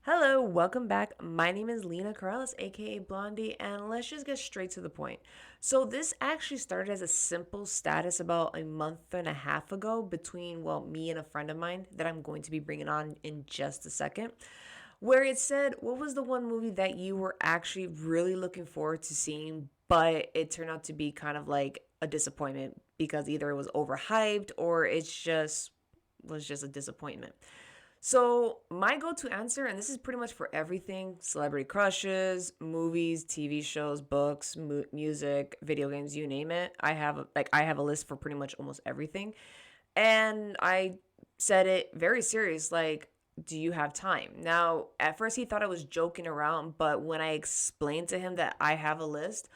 Hello, welcome back. My name is Lena Corrales, aka Blondie, and let's just get straight to the point. So, this actually started as a simple status about a month and a half ago between, well, me and a friend of mine that I'm going to be bringing on in just a second, where it said, what was the one movie that you were actually really looking forward to seeing, but it turned out to be kind of like a disappointment because either it was overhyped or it's just was just a disappointment. So, my go to answer, and this is pretty much for everything celebrity crushes, movies, TV shows, books, music, video games, you name it. I have a list for pretty much almost everything. And I said it very serious like, do you have time? Now, at first he thought I was joking around, but when I explained to him that I have a list,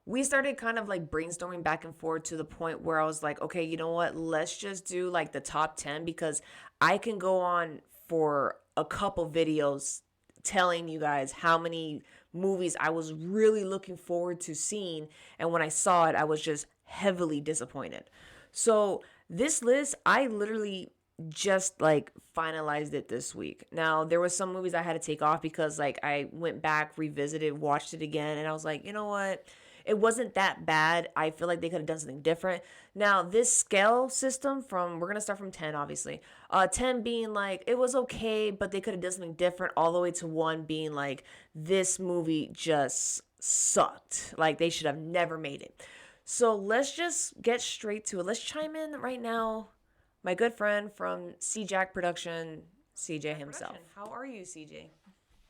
we started kind of like brainstorming back and forth to the point where I was like, okay, you know what? Let's just do like the top 10 because I can go on for a couple videos telling you guys how many movies I was really looking forward to seeing. And when I saw it, I was just heavily disappointed. So, this list, I literally just like finalized it this week. Now, there was some movies I had to take off because like I went back, revisited, watched it again, and I was like, you know what? It wasn't that bad. I feel like they could have done something different. Now, this scale system from we're gonna start from 10, obviously. 10 being like it was okay, but they could have done something different, all the way to 1 being like this movie just sucked. Like they should have never made it. So let's just get straight to it. Let's chime in right now. My good friend from Cjack Production, CJ himself. How are you, CJ?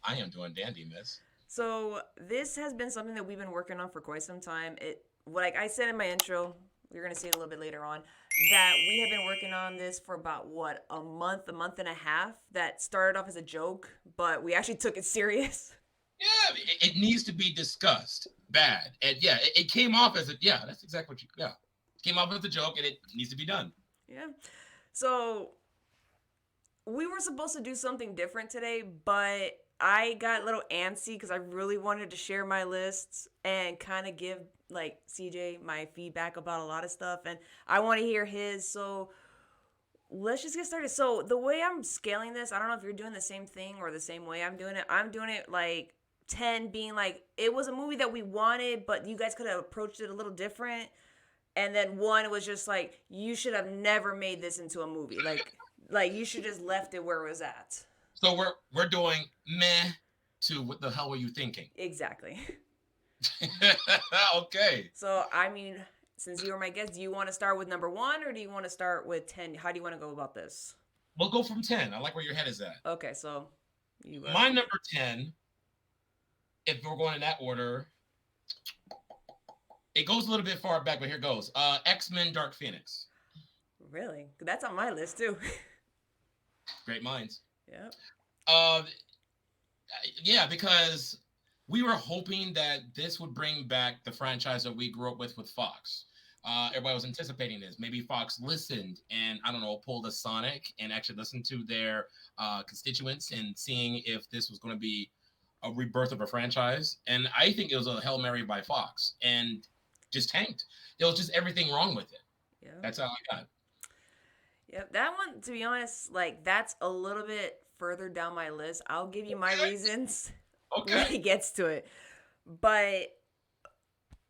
I am doing dandy, miss. So this has been something that we've been working on for quite some time. It like I said in my intro, you're gonna see it a little bit later on, that we have been working on this for about what a month and a half. That started off as a joke, but we actually took it serious. Yeah, it needs to be discussed. Bad. And yeah, it came off as a, yeah, that's exactly what you, yeah. It came off as a joke and it needs to be done. Yeah. So we were supposed to do something different today, but I got a little antsy because I really wanted to share my lists and kind of give like CJ my feedback about a lot of stuff, and I want to hear his. So let's just get started. So the way I'm scaling this, I don't know if you're doing the same thing or the same way I'm doing it. I'm doing it like 10 being like it was a movie that we wanted, but you guys could have approached it a little different. And then 1 was just like you should have never made this into a movie. Like you should just left it where it was at. So we're doing meh to what the hell were you thinking? Exactly. Okay. So I mean, since you were my guest, do you want to start with number 1 or do you want to start with 10? How do you want to go about this? We'll go from 10. I like where your head is at. Okay, so you My number 10, if we're going in that order, it goes a little bit far back, but here goes. X-Men Dark Phoenix. really? That's on my list too. Great minds. Yeah. Uh, yeah, because we were hoping that this would bring back the franchise that we grew up with Fox. Everybody was anticipating this. Maybe Fox listened and I don't know, pulled a Sonic and actually listened to their constituents and seeing if this was going to be a rebirth of a franchise. And I think it was a Hail Mary by Fox and just tanked. There was just everything wrong with it. Yeah. That's how I got. Yep. That one, to be honest, like that's a little bit further down my list. I'll give you my Okay. reasons when Okay. it gets to it. But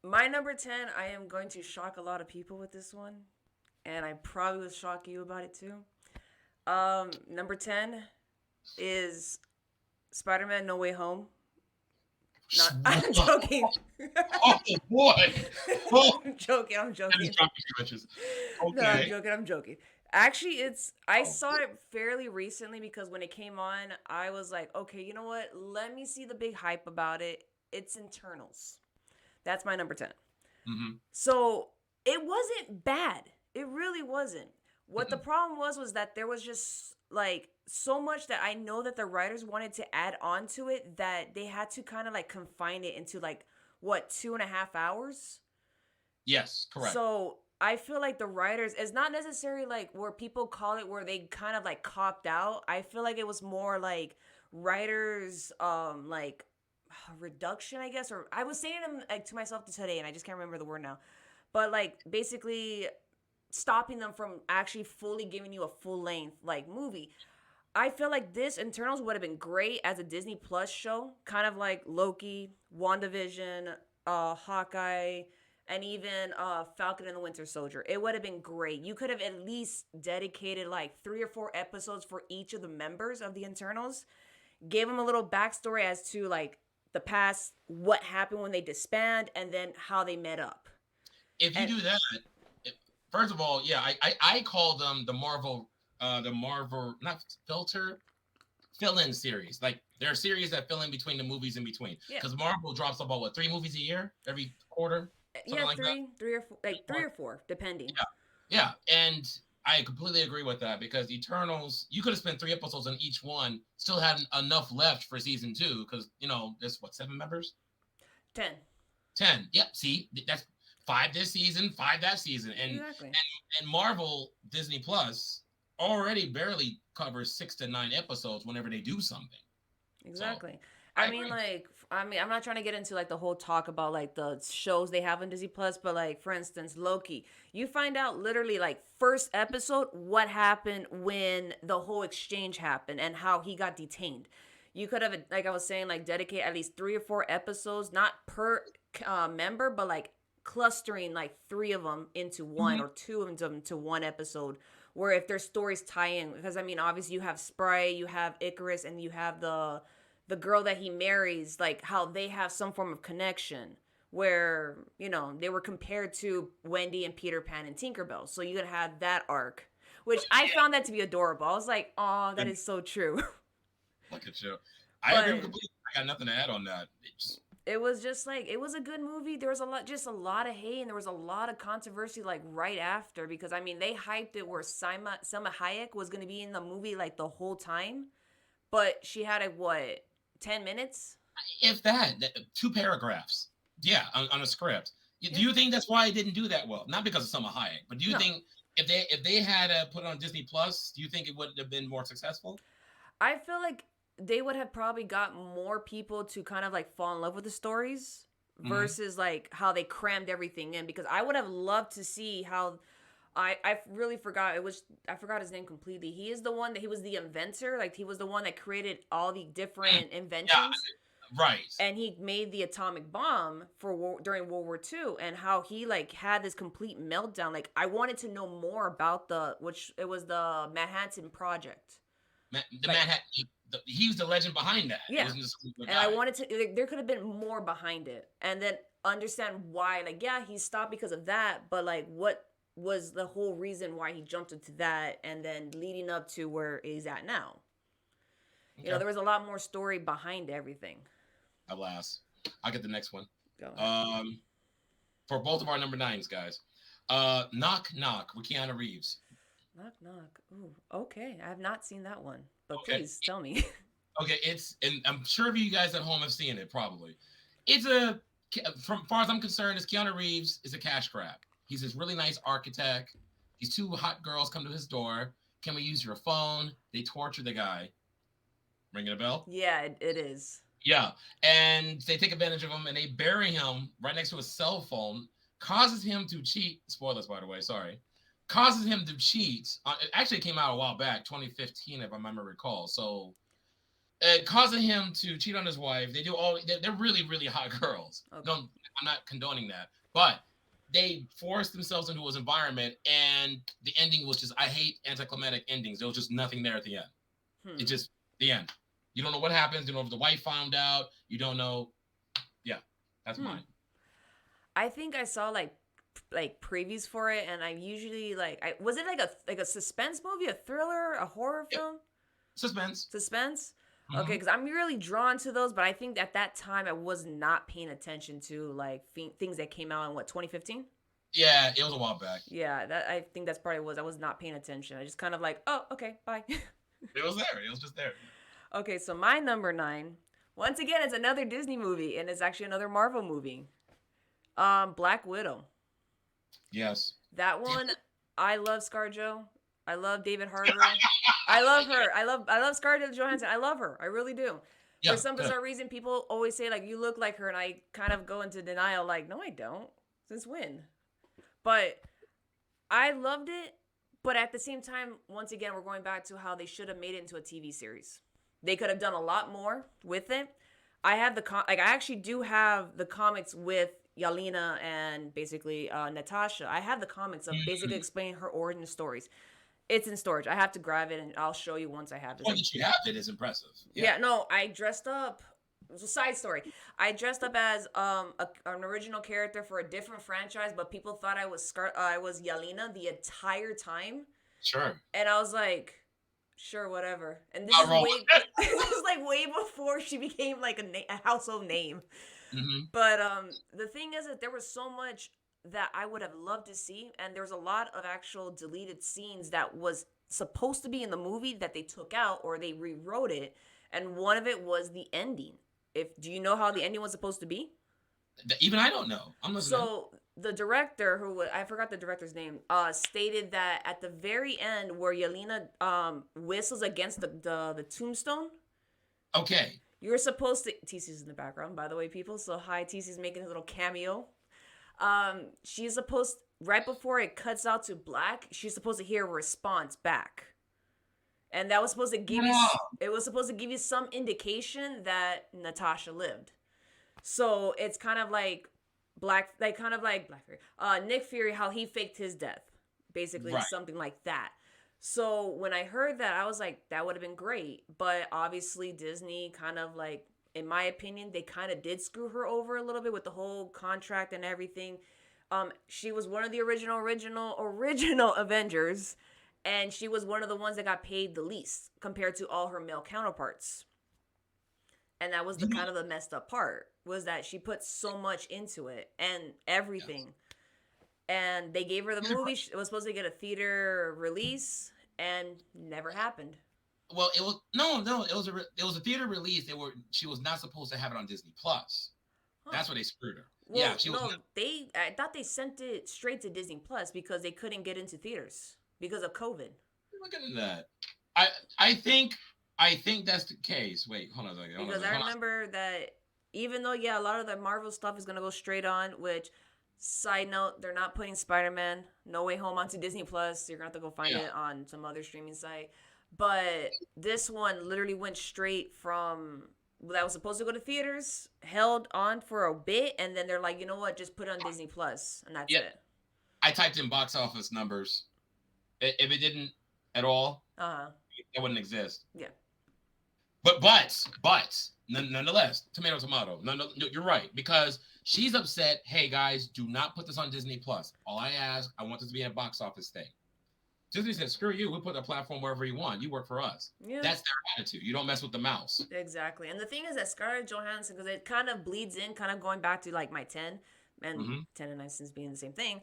my number 10, I am going to shock a lot of people with this one. And I probably will shock you about it too. Number 10 is Spider-Man No Way Home. Not I'm joking. Oh boy. Oh, I'm joking. I'm that is joking. dropping stretches. No, I'm Okay. joking. I'm joking. Actually, it's I Oh, saw it fairly recently because when it came on, I was like, okay, you know what? Let me see the big hype about it. It's Internals. That's my number 10. mm-hmm. So it wasn't bad. It really wasn't. What the Mm-mm. problem was that there was just like so much that I know that the writers wanted to add on to it that they had to kind of like confine it into like what 2.5 hours. Yes, correct. So I feel like the writers, it's not necessarily like where people call it where they kind of like copped out. I feel like it was more like writers like reduction, I guess, or I was saying them like to myself today and I just can't remember the word now. But like basically stopping them from actually fully giving you a full length like movie. I feel like this Internals would have been great as a Disney Plus show, kind of like Loki, WandaVision, Hawkeye, and even Falcon and the Winter Soldier. It would have been great. You could have at least dedicated like 3 or 4 episodes for each of the members of the Internals, gave them a little backstory as to like the past, what happened when they disband, and then how they met up. If you And do that, if, first of all, yeah, I call them the Marvel not filter fill-in series. Like there are series that fill in between the movies in between. yeah, Because Marvel drops about what 3 movies a year, every quarter, yeah, something like that. three or four, like three Or- or four, depending. Yeah, yeah, and I completely agree with that because Eternals, you could have spent 3 episodes on each one, still had enough left for season two. Because there's what 7 members, 10. 10. Yep. See, that's 5 this season, 5 that season, and Exactly. Marvel Disney Plus already barely covers 6 to 9 episodes whenever they do something. So Exactly. I agree. I'm not trying to get into like the whole talk about like the shows they have on Disney Plus, but like for instance, Loki, you find out literally like first episode what happened when the whole exchange happened and how he got detained. You could have, like I was saying, like dedicate at least 3 or 4 episodes, not per member, but like clustering like 3 of them into one Mhm. or 2 of them into one episode. Where if their stories tie in, because I mean, obviously you have Sprite, you have Icarus, and you have the girl that he marries, like how they have some form of connection where, they were compared to Wendy and Peter Pan and Tinkerbell. So you could have that arc, which I found that to be adorable. I was like, oh, that And is so true. look at you. I agree with But completely. I got nothing to add on that. It's, it was just like, it was a good movie. There was a lot of hate, and there was a lot of controversy like right after, because I mean they hyped it where Selma Hayek was going to be in the movie like the whole time, but she had a what, 10 minutes. if that, 2 paragraphs, yeah, on a script. Do Yeah. you think that's why it didn't do that well? Not because of Summer Hayek, but do you No, think if they had put it on Disney Plus, do you think it would have been more successful? I feel like they would have probably got more people to kind of like fall in love with the stories Hmm. versus like how they crammed everything in, because I would have loved to see how I really forgot, I forgot his name completely. He is the one that he was the inventor, like he was the one that created all the different Yeah, inventions, right. and he made the atomic bomb for during World War II, and how he like had this complete meltdown. Like I wanted to know more about the, which it was the Manhattan Project. The Like, man had he was the legend behind that. It yeah. wasn't just a And I guy. wanted to, like, there could have been more behind it. And then understand why, like, yeah, he stopped because of that, but like, what was the whole reason why he jumped into that and then leading up to where he's at now? Okay. There was a lot more story behind everything. Alas, I'll get the next one. Go ahead. Um, for both of our number nines, guys. Knock Knock with Keanu Reeves. Knock, knock. Ooh, okay. I have not seen that one, but Okay. please tell me. Okay, and I'm sure you guys at home have seen it probably. It's from far as I'm concerned, is Keanu Reeves is a cash grab. He's this really nice architect. These 2 hot girls come to his door. Can we use your phone? They torture the guy. Ringing a bell? Yeah, it is. Yeah. And they take advantage of him and they bury him right next to his cell phone, causes him to cheat. Spoilers, by the way, sorry. Causes him to cheat. It actually came out a while back, 2015, if I remember recall. So causing him to cheat on his wife. They do all. They're really, really hot girls. Okay. No, I'm not condoning that, but they forced themselves into his environment, and the ending was just. I hate anticlimactic endings. There was just nothing there at the end. It Hmm. just the end. You don't know what happens. You don't know if the wife found out. You don't know. Yeah, that's Hmm. mine. I think I saw like previews for it, and I usually like, I was it like a suspense movie, a thriller, a horror Yep. film? Suspense. Suspense. Okay, Mm-hmm. because I'm really drawn to those, but I think at that time I was not paying attention to like things that came out in what, 2015. Yeah, it was a while back. Yeah, that, I think that's probably was, I was not paying attention. I just kind of like, oh, okay, bye. It was there. It was just there. Okay, so my number nine, once again, it's another Disney movie, and it's actually another Marvel movie. Black Widow. Yes. That one, I love ScarJo. I love David Harbour. I love her. I love Scarlett Johansson. I love her. I really do. For Yeah. some Good. bizarre reason, people always say like you look like her, and I kind of go into denial, like no, I don't. Since when? But I loved it But at the same time, once again, we're going back to how they should have made it into a TV series. They could have done a lot more with it. I have I actually do have the comics with Yalina and basically Natasha. I have the comics of basically Mm. explaining her origin stories. It's in storage. I have to grab it and I'll show you once I have The this. point that you have it is impressive. Yeah. Yeah, no, I dressed up. It was a side story. I dressed up as an original character for a different franchise, but people thought I was Yalina the entire time, Sure. and I was like, sure, whatever. And this Not is wrong. this is like way before she became like a household name. Hmm. But the thing is that there was so much that I would have loved to see, and there was a lot of actual deleted scenes that was supposed to be in the movie that they took out or they rewrote it, and one of it was the ending. If Do you know how the ending was supposed to be? Even I don't know. I'm listening. So the director, I forgot the director's name, stated that at the very end where Yelena whistles against the tombstone, Okay. you're supposed to. TC's in the background, by the way, people. So hi, TC's making his little cameo. She's supposed right before it cuts out to black, she's supposed to hear a response back, and that was supposed to give you. Oh, It was supposed to give you some indication that Natasha lived. So it's kind of like Black Fury. Nick Fury, how he faked his death, basically right. something like that. So when I heard that, I was like, that would have been great. But obviously, Disney kind of like, in my opinion, they kind of did screw her over a little bit with the whole contract and everything. She was one of the original Avengers, and she was one of the ones that got paid the least compared to all her male counterparts. And that was the You know, kind of the messed up part, was that she put so much into it and yes. everything. And they gave her the movie. It was supposed to get a theater release and never happened. Well, it was no. It was a theater release. She was not supposed to have it on Disney Plus. Huh. That's where they screwed her. Yeah, Well, she was not. no, I thought they sent it straight to Disney Plus because they couldn't get into theaters because of COVID. Look at that. I I think I think that's the case. Wait, hold on a second. Hold on a Because second. I Hold on. remember that even though, yeah, a lot of the Marvel stuff is going to go straight on, which, side note, they're not putting Spider-Man No Way Home onto Disney Plus. You're going to have to go find Yeah. it on some other streaming site. But this one literally went straight from that was supposed to go to theaters, held on for a bit, and then they're like, you know what, just put it on Disney Plus, and that's Yep. it. I typed in box office numbers. If it didn't at all, Uh-huh. it wouldn't exist. Yeah. But nonetheless, tomato tomato. No, you're right, because she's upset. Hey guys, do not put this on Disney Plus. All I ask, I want this to be a box office thing. Disney said, "Screw you. We'll put a platform wherever you want. You work for us." Yeah. That's their attitude. You don't mess with the mouse. Exactly. And the thing is that Scarlett Johansson, because it kind of bleeds in, kind of going back to like my 10 and Hmm. 10 and 9 since being the same thing.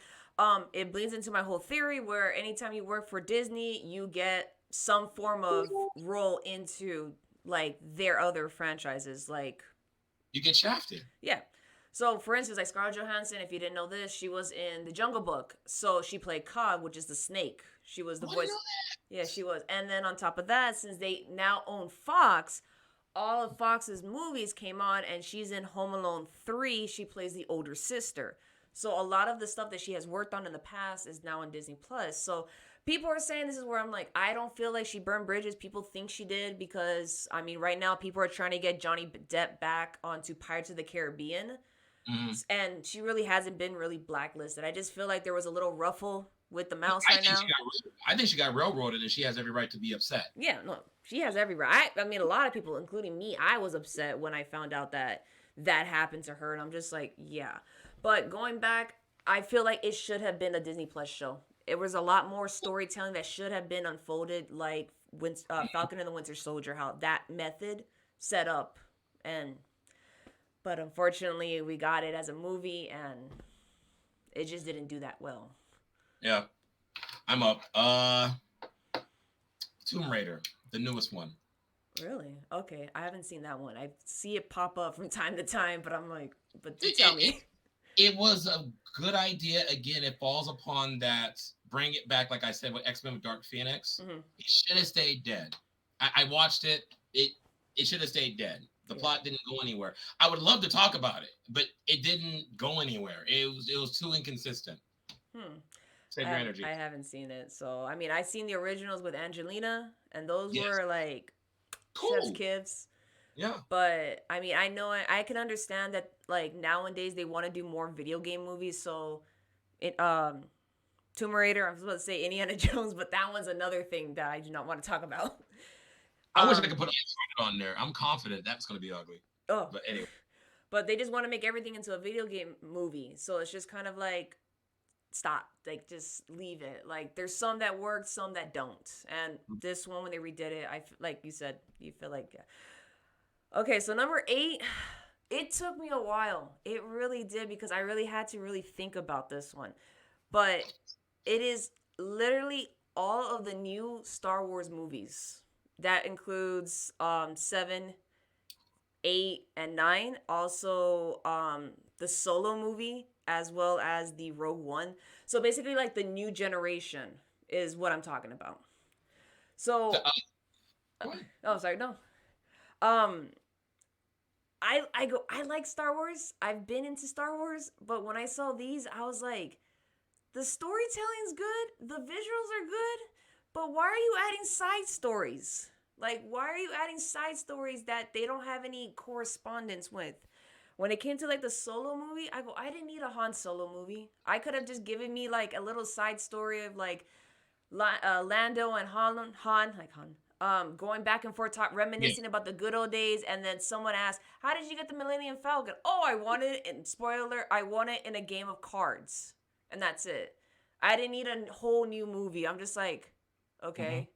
It bleeds into my whole theory where anytime you work for Disney, you get some form of role into like their other franchises. Like, You get shafted. yeah. So, for instance, like Scarlett Johansson, if you didn't know this, she was in The Jungle Book. So she played Cog, which is the snake. She was the Oh, I didn't voice. know Yeah, she was. And then on top of that, since they now own Fox, all of Fox's movies came on, and she's in Home Alone 3. She plays the older sister. So a lot of the stuff that she has worked on in the past is now on Disney Plus. So people are saying, this is where I'm like, I don't feel like she burned bridges. People think she did because, I mean, right now people are trying to get Johnny Depp back onto Pirates of the Caribbean, that. Mhm. and she really hasn't been really blacklisted. I just feel like there was a little ruffle with the No, mouse right now. I think she got railroaded, and she has every right to be upset. Yeah, no, she has every right. I mean, a lot of people, including me, I was upset when I found out that that happened to her, and I'm just like, yeah. But going back, I feel like it should have been a Disney Plus show. It was a lot more storytelling that should have been unfolded, like Falcon and the Winter Soldier, how that method set up, and but unfortunately, we got it as a movie, and it just didn't do that well. Yeah, I'm up. Tomb Raider, the newest one. Really? Okay, I haven't seen that one. I see it pop up from time to time, but I'm like, but do It, tell it, it, me. it was a good idea. Again, it falls upon that. Bring it back, like I said, with X-Men with Dark Phoenix. Hmm. It should have stayed dead. I watched it. It should have stayed dead. The Yeah. plot didn't go anywhere. I would love to talk about it, but it didn't go anywhere. It was too inconsistent. Hmm. Save your energy. I haven't seen it. So I mean, I seen the originals with Angelina, and those Yes. were like chef's Cool. kiss. Yeah. But I mean, I know I can understand that like nowadays they want to do more video game movies. So it Tomb Raider. I was about to say Indiana Jones, but that one's another thing that I do not want to talk about. I wish I could Um. put Uncharted on there. I'm confident that's going to be ugly. Oh. But anyway, But they just want to make everything into a video game movie. So it's just kind of like stop, like just leave it. Like there's some that work, some that don't. And this one when they redid it, like you said, you feel like okay. So number 8, it took me a while. It really did because I really had to really think about this one. But it is literally all of the new Star Wars movies. That includes 7, 8, and 9. Also, the Solo movie as well as the Rogue One. So basically, like the new generation is what I'm talking about. the, So, go ahead. oh, sorry, no. Um, I like Star Wars. I've been into Star Wars, but when I saw these, I was like, the storytelling's good, the visuals are good, but why are you adding side stories? Like, why are you adding side stories that they don't have any correspondence with? When it came to like the Solo movie, I didn't need a Han Solo movie. I could have just given me like a little side story of like Lando and Han, going back and forth, Yeah. reminiscing about the good old days, and then someone asked, "How did you get the Millennium Falcon?" Oh, I wanted it. In spoiler, I won it in a game of cards, and that's it. I didn't need a whole new movie. I'm just like, Mm-hmm. okay.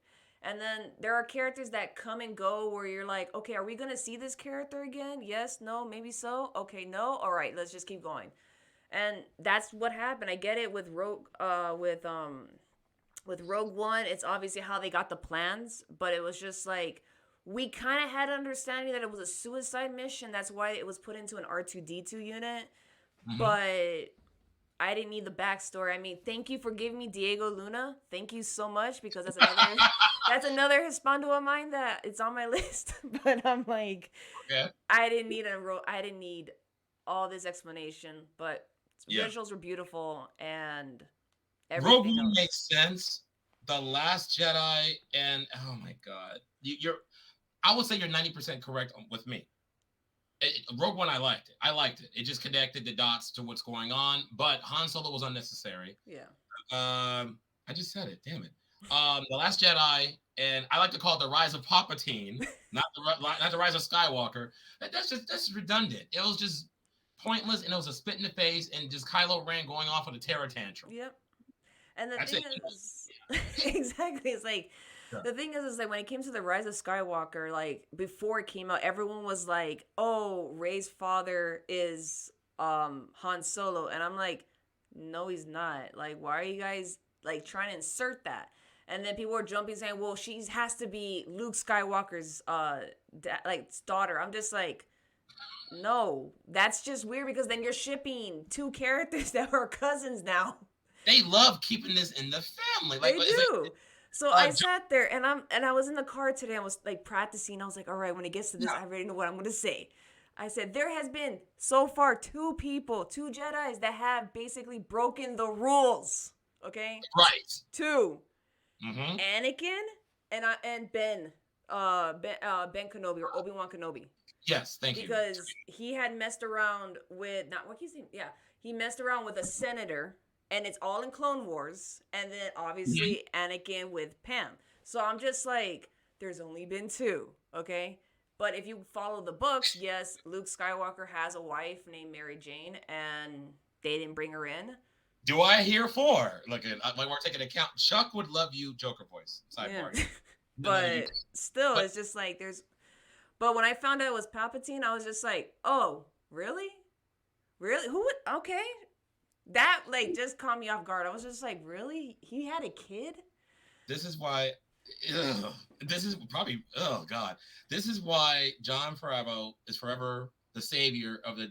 And then there are characters that come and go where you're like, okay, are we gonna see this character again? Yes, no, maybe so. Okay, no, all right, let's just keep going. And that's what happened. I get it with Rogue One, it's obviously how they got the plans, but it was just like we kind of had an understanding that it was a suicide mission. That's why it was put into an R2D2 unit. Mm-hmm. But I didn't need the backstory. I mean, thank you for giving me Diego Luna. Thank you so much because that's another Hispano of mine that it's on my list. But I'm like, Okay. I didn't need all this explanation. But Yeah. visuals were beautiful and Rogue everything One else. makes sense. The Last Jedi and oh my god, you're. I would say you're 90% correct with me. Rogue One, I liked it. I liked it. It just connected the dots to what's going on. But Han Solo was unnecessary. Yeah. I just said it. Damn it. The Last Jedi, and I like to call it the Rise of Palpatine, not the Rise of Skywalker. That's redundant. It was just pointless, and it was a spit in the face, and just Kylo Ren going off with a terror tantrum. Yep. And the That's thing it. is, exactly, it's like Yeah. the thing is like when it came to the Rise of Skywalker, like before it came out, everyone was like, "Oh, Rey's father is Han Solo," and I'm like, "No, he's not. Like, why are you guys like trying to insert that?" And then people were jumping saying, "Well, she has to be Luke Skywalker's like daughter." I'm just like, no, that's just weird because then you're shipping two characters that are cousins now. They love keeping this in the family. Like They it's like do. So I John, sat there and I was in the car today. I was like practicing. I was like, all right, when it gets to this, yeah, I already know what I'm gonna say. I said there has been so far two people, two Jedi's that have basically broken the rules. Okay, right. two, Mm-hmm. Anakin and Ben Kenobi or Obi-Wan Kenobi, Yes, thank you. because he had messed around with not what he's yeah, he messed around with a senator, and it's all in Clone Wars, and then Mhm. obviously Anakin with Pam. So I'm just like, there's only been two, okay? But if you follow the books, yes, Luke Skywalker has a wife named Mary Jane, and they didn't bring her in. Do I hear four? Look at like we're taking account. Chuck would love you, Joker voice. Yeah. Sidebar. No, no, you. But still, But it's just like there's. But when I found out it was Palpatine, I was just like, oh, really? Really? Who would? Okay. That like just caught me off guard. I was just like, really? He had a kid? this is why. Ugh, this is probably. Oh God. This is why John Favreau is forever the savior of the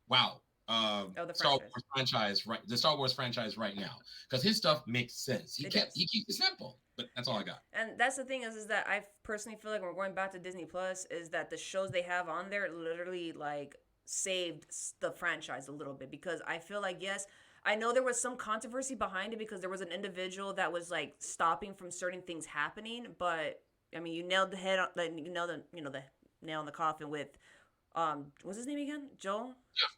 wow Oh, the Star franchise. Wars franchise, right? The Star Wars franchise right now, because his stuff makes sense. It does. He keeps it simple, but that's all Yeah. I got. And that's the thing is that I personally feel like when we're going back to Disney Plus is that the shows they have on there literally like saved the franchise a little bit because I feel like yes, I know there was some controversy behind it because there was an individual that was like stopping from certain things happening. But I mean, you nailed the head, like you nailed the nail in the coffin with what's his name again? Joel.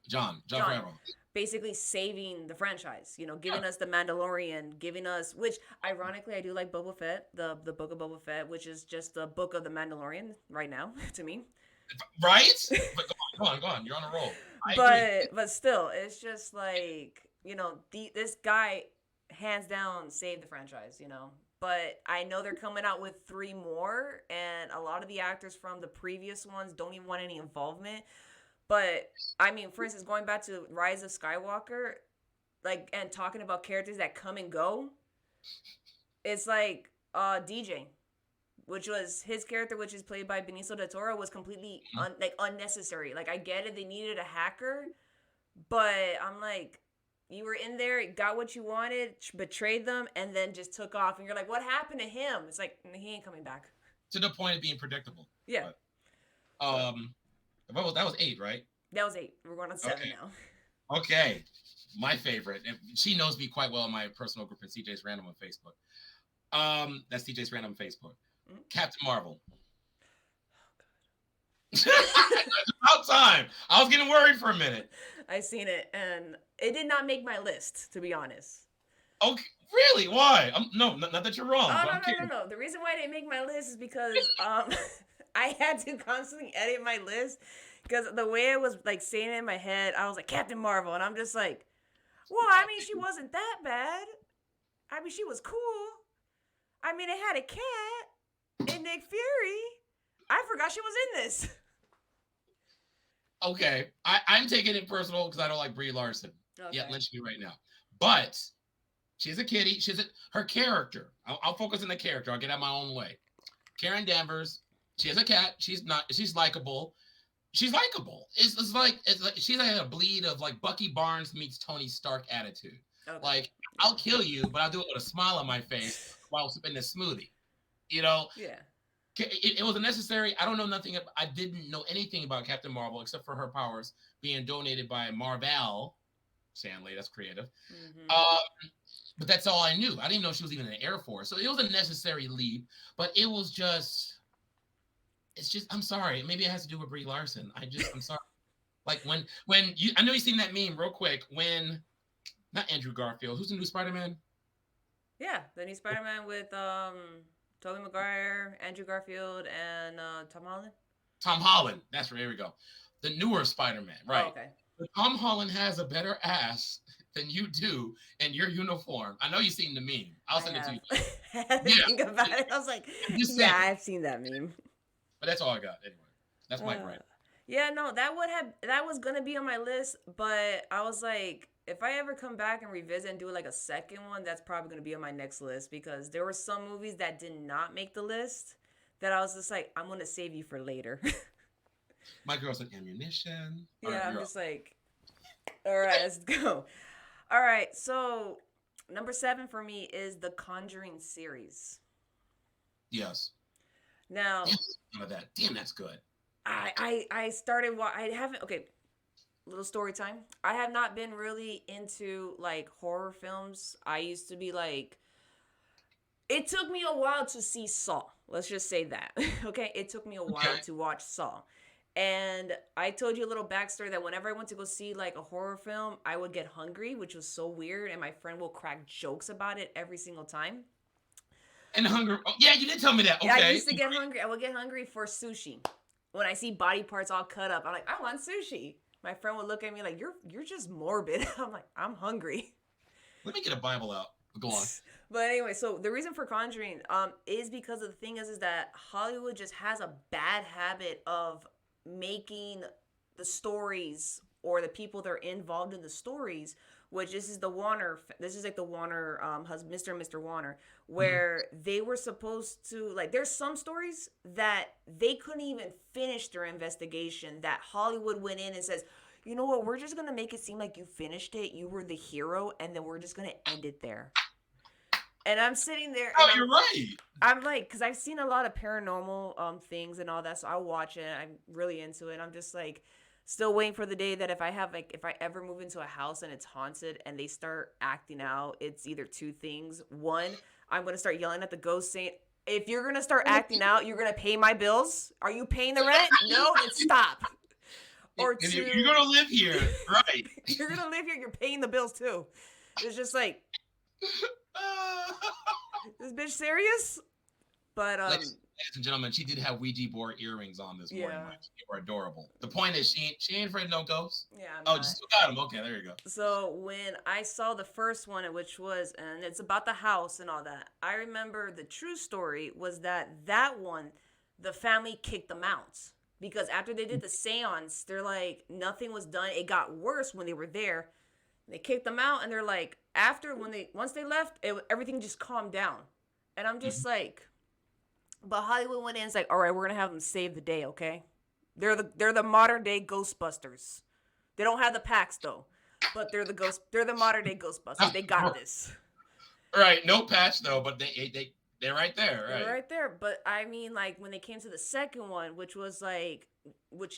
John John. Favreau. Basically saving the franchise, Yeah. giving us the Mandalorian, giving us, which ironically I do like Boba Fett, the book of Boba Fett, which is just the book of the Mandalorian right now to me. Right? But go on. You're on a roll. I agree. But still, it's just like this guy hands down saved the franchise. But I know they're coming out with three more, and a lot of the actors from the previous ones don't even want any involvement. But I mean, for instance, going back to Rise of Skywalker, like, and talking about characters that come and go, it's like DJ, which was his character, which is played by Benicio del Toro, was completely like unnecessary. Like, I get it, they needed a hacker, but I'm like, you were in there, got what you wanted, betrayed them, and then just took off. And you're like, what happened to him? It's like, he ain't coming back. To the point of being predictable. Yeah. But So that was 8, right? that was 8. We're going on 7 Okay. now. Okay. My favorite. And she knows me quite well in my personal group at CJ's Random on Facebook. That's CJ's Random on Facebook. Mm-hmm. Captain Marvel. It's about time. I was getting worried for a minute. I seen it, and it did not make my list, to be honest. Okay, really? Why? No, not that you're wrong. Oh, no. The reason why it didn't make my list is because I had to constantly edit my list because the way I was like saying it in my head, I was like Captain Marvel, and I'm just like, well, I mean, she wasn't that bad. I mean, she was cool. I mean, it had a cat and Nick Fury. I forgot she was in this. Okay, I'm taking it personal because I don't like Brie Larson. Okay. Yeah, lynch me right now. But she's a kitty. Her character. I'll focus on the character. I'll get out my own way. Karen Danvers. She has a cat. She's likable. She's likable. It's like she's like a bleed of like Bucky Barnes meets Tony Stark attitude. Okay. Like, I'll kill you, but I'll do it with a smile on my face while sipping this smoothie. Yeah. It was necessary. I don't know nothing. I didn't know anything about Captain Marvel except for her powers being donated by Marvel. Shanley, that's creative. Mm-hmm. But that's all I knew. I didn't even know she was even in the Air Force. So it was a necessary leap, but it was just, I'm sorry. Maybe it has to do with Brie Larson. I'm sorry. Like when I know you've seen that meme real quick when, not Andrew Garfield, who's the new Spider-Man? Yeah, the new Spider-Man with Tobey Maguire, Andrew Garfield, and Tom Holland. Tom Holland. That's right. Here we go. The newer Spider-Man, right? Oh, okay. But Tom Holland has a better ass than you do in your uniform. I know you've seen the meme. I'll send it to you. I had to think about it. I was like, yeah, I've seen that meme. But that's all I got anyway. That's my brain. Yeah, no, that was gonna be on my list, but I was like, if I ever come back and revisit and do like a second one, that's probably going to be on my next list because there were some movies that did not make the list that I was just like, I'm going to save you for later. My girl's like, ammunition. Yeah, I'm just like, all right, let's go. All right, so number 7 for me is the Conjuring series. Yes. Now. Damn, that's good. I started, I haven't, okay. Little story time. I have not been really into like horror films. I used to be like, it took me a while to see Saw. Let's just say that. Okay, it took me a while to watch Saw. And I told you a little backstory that whenever I went to go see like a horror film, I would get hungry, which was so weird, and my friend will crack jokes about it every single time. And hungry? Oh, yeah, you did tell me that. Okay. Yeah, I used to get hungry. I would get hungry for sushi. When I see body parts all cut up, I'm like, I want sushi. My friend would look at me like, you're just morbid. I'm like, I'm hungry. Let me get a Bible out. Go on. But anyway, so the reason for Conjuring is because of the thing is that Hollywood just has a bad habit of making the stories or the people that are involved in the stories, which this is like the Warner husband, Mr. and Mr. Warner, where they were supposed to, like, there's some stories that they couldn't even finish their investigation, that Hollywood went in and says, you know what, we're just going to make it seem like you finished it, you were the hero, and then we're just going to end it there. And I'm sitting there. Oh, you're right. I'm like, because I've seen a lot of paranormal things and all that, so I'll watch it. I'm really into it. I'm just like, Still waiting for the day that if I ever move into a house and it's haunted and they start acting out, it's either two things. One, I'm gonna start yelling at the ghost saying, if you're gonna start acting out, you're gonna pay my bills. Are you paying the rent? No, then stop. Or If you're two, gonna live here, right? you're gonna live here, you're paying the bills too. It's just like, this bitch serious? But Ladies and gentlemen, she did have Ouija board earrings on this morning, yeah. Mike. They were adorable. The point is, she ain't afraid of no ghosts. Yeah, I'm Oh, not. just got him. Okay, there you go. So when I saw the first one, which was, and it's about the house and all that, I remember the true story was that one, the family kicked them out because after they did the seance, they're like nothing was done. It got worse when they were there. They kicked them out, and they're like after once they left, everything just calmed down, and I'm just like, but Hollywood went in, it's like, all right, we're gonna have them save the day, okay? They're the modern day Ghostbusters. They don't have the packs though, but they're the modern day Ghostbusters. They got this. Right, no patch though, but they're right there, They're right? right there. But I mean, like when they came to the second one, which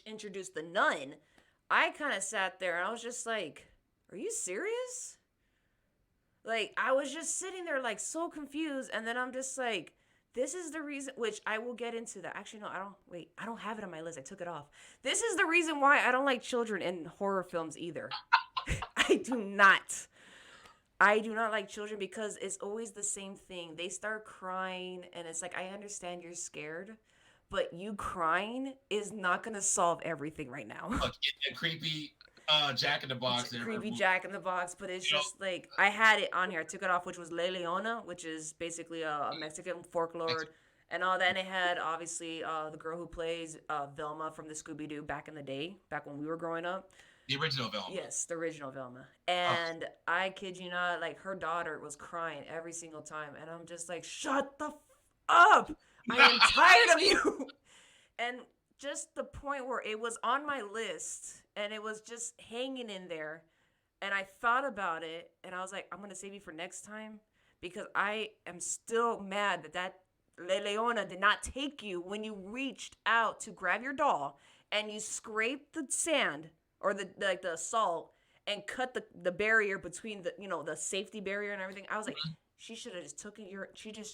introduced the nun, I kind of sat there and I was just like, "Are you serious?" Like I was just sitting there like so confused, and then I'm just like, this is the reason, which I will get into that. Actually, no, I don't. Wait, I don't have it on my list. I took it off. This is the reason why I don't like children in horror films either. I do not. I do not like children because it's always the same thing. They start crying, and it's like, I understand you're scared, but you crying is not going to solve everything right now. Look, a creepy Jack in the Box there. Creepy Jack in the Box, but it's You know, just like I had it on here. I took it off, which was La Leona, which is basically a Mexican folklore and all that. And it had obviously the girl who plays Velma from the Scooby Doo back in the day, back when we were growing up. the original Velma. Yes, the original Velma. Oh, And I kid you not, like her daughter was crying every single time, and I'm just like, shut the up! I am tired of you. And just the point where it was on my list and it was just hanging in there, and I thought about it and I was like, I'm gonna save you for next time because I am still mad that Le Leona did not take you when you reached out to grab your doll and you scraped the sand or the salt and cut the barrier between the safety barrier and everything. I was like, she just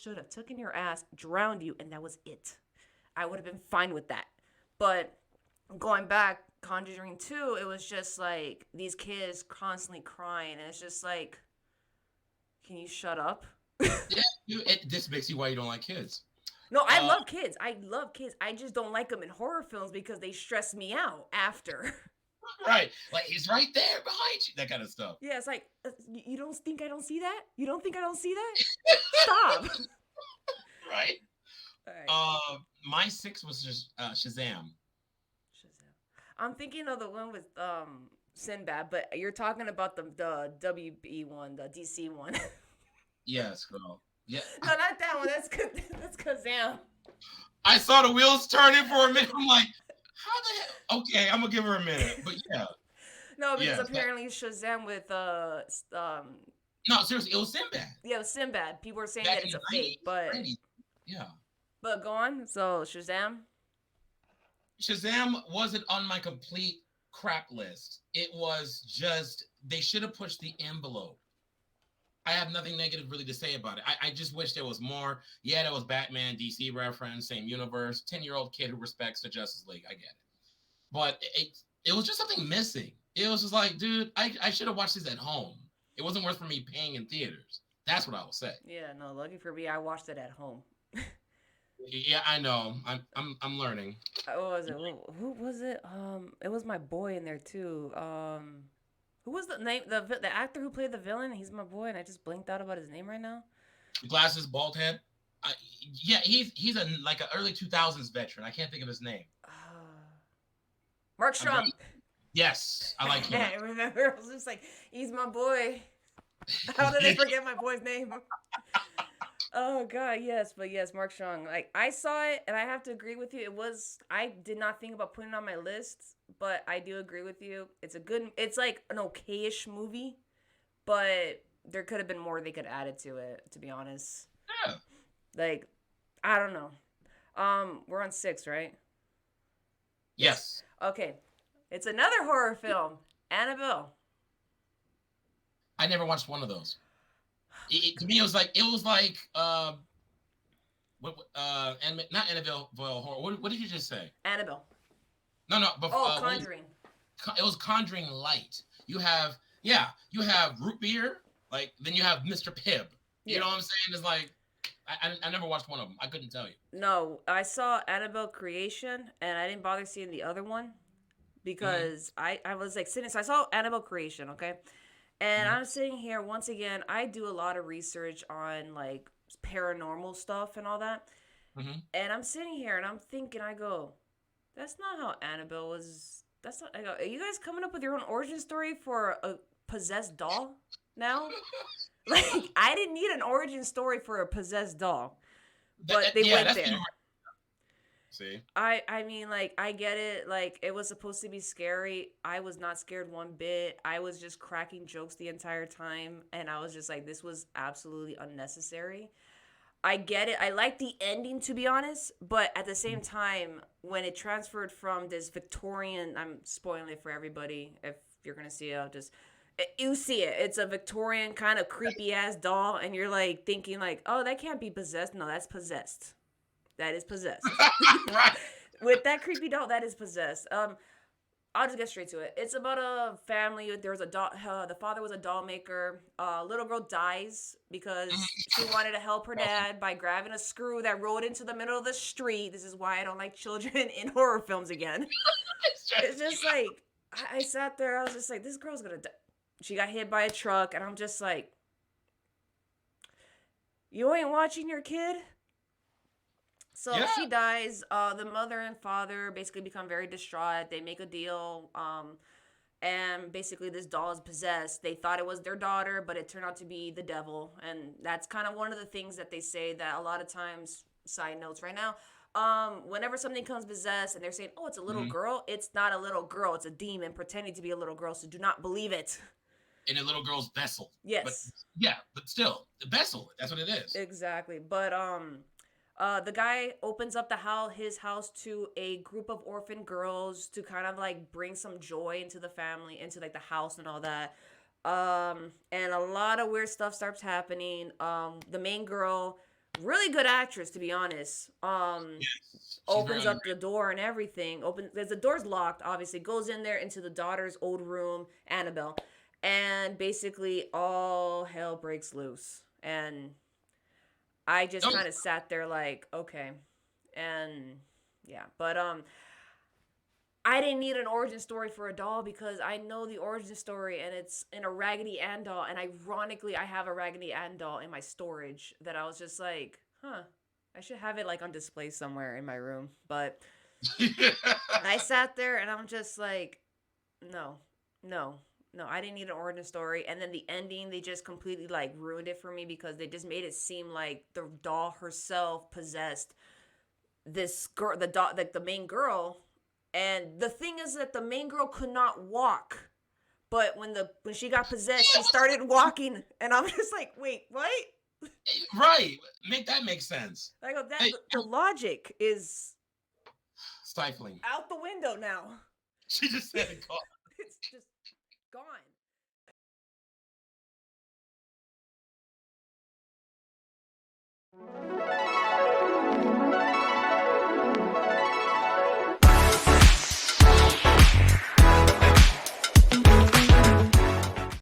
should have taken your ass, drowned you, and that was it. I would have been fine with that. But going back, Conjuring 2, it was just like these kids constantly crying, and it's just like, can you shut up? yeah. This makes you why you don't like kids. No, I Uh, love kids. I love kids. I just don't like them in horror films because they stress me out after. right, like he's right there behind you, that kind of stuff. Yeah, it's like, you don't think I don't see that? You don't think I don't see that? Stop. Right. All right. My six was just Shazam. Shazam. I'm thinking of the one with Sinbad, but you're talking about the WB one, the DC one. No, Yes, girl. Yeah, not that one. That's Kazam. I saw the wheels turning for a minute. I'm like, how the hell? Okay, I'm gonna give her a minute, but yeah, No, because yeah. apparently Shazam with No, seriously, it was Sinbad yeah, Sinbad. People are saying back that in it's the a fake, 90s, but 90s. Yeah. go on. So Shazam. Shazam wasn't on my complete crap list. It was just they should have pushed the envelope. I have nothing negative really to say about it. I just wish there was more. Yeah, that was Batman, DC reference, same universe, 10-year-old kid who respects the Justice League. I get it. But it was just something missing. It was just like, dude, I should have watched this at home. It wasn't worth for me paying in theaters. That's what I will say. Yeah, no, lucky for me, I watched it at home. Yeah, I know. I'm learning. What was it? Who was it? It was my boy in there too. Who was the name? The actor who played the villain? He's my boy, and I just blinked out about his name right now. Glasses, bald head. Yeah, he's a like an early 2000s veteran. I can't think of his name. Mark I'm drawing. Strong. Yes, I like him. I remember. I was just like, he's my boy. How did I forget my boy's name? Oh God, yes, but yes, Mark Strong. Like I saw it, and I have to agree with you. I did not think about putting it on my list, but I do agree with you. It's like an okayish movie, but there could have been more they could add it to it. To be honest, Yeah. like I don't know. We're on 6, right? Yes. Okay. It's another horror film, Annabelle. I never watched one of those. To me, it was like not Annabelle horror. What did you just say? Annabelle. No, no, but Oh, what was Conjuring. it was Conjuring Light. You have root beer, like then you have Mr. Pibb. You Yeah. know what I'm saying? It's like I never watched one of them. I couldn't tell you. No, I saw Annabelle Creation, and I didn't bother seeing the other one Mm-hmm, because I was like sitting. So I saw Annabelle Creation, okay, and mm-hmm, I'm sitting here once again. I do a lot of research on like paranormal stuff and all that, mm-hmm. and I'm sitting here and I'm thinking. I go, that's not how Annabelle was. That's not. I go, are you guys coming up with your own origin story for a possessed doll now? Like, I didn't need an origin story for a possessed doll, but they Yeah, went that's there. see. I mean, like, I get it. Like, it was supposed to be scary. I was not scared one bit. I was just cracking jokes the entire time, and I was just like, this was absolutely unnecessary. I get it. I like the ending, to be honest, but at the same time, when it transferred from this Victorian, I'm spoiling it for everybody. If you're gonna see it, I'll just you see it. It's a Victorian kind of creepy ass doll, and you're like thinking like, oh, that can't be possessed. No, that's possessed. That is possessed. Right. With that creepy doll, that is possessed. I'll just get straight to it. It's about a family. There was a doll. The father was a doll maker. Little girl dies because she wanted to help her dad by grabbing a screw that rolled into the middle of the street. This is why I don't like children in horror films again. It's It's just, just like I sat there. I was just like, this girl's gonna die. She got hit by a truck, and I'm just like, you ain't watching your kid. So yeah. she dies. The mother and father basically become very distraught. They make a deal. And basically this doll is possessed. They thought it was their daughter, but it turned out to be the devil. And that's kind of one of the things that they say that a lot of times, side notes right now, whenever something comes possessed and they're saying, oh, it's a little Mhm. girl, it's not a little girl, it's a demon pretending to be a little girl. So do not believe it. In a little girl's vessel. But Yes. yeah, but still, the vessel. That's what it is. Exactly. But the guy opens up his house to a group of orphan girls to kind of like bring some joy into the family, into like the house and all that. And a lot of weird stuff starts happening. The main girl, really good actress to be honest. Yes, she's very Opens up underrated. the door and everything. Open there's the door's locked, obviously, goes in there into the daughter's old room, Annabelle, and basically all hell breaks loose. And I just Oh, kind of sat there like, okay. And yeah, but I didn't need an origin story for a doll because I know the origin story and it's in a Raggedy Ann doll. And ironically, I have a Raggedy Ann doll in my storage that I was just like, huh, I should have it like on display somewhere in my room. But yeah. I sat there and I'm just like, no, no, no, I didn't need an origin story. And then the ending, they just completely like ruined it for me because they just made it seem like the doll herself possessed this girl, the doll, like the main girl. And the thing is that the main girl could not walk. But when she got possessed, she started walking, and I'm just like, wait, what? Right. Make that make sense. I go that Hey, the logic is stifling. out the window now. She just said it. It's just gone.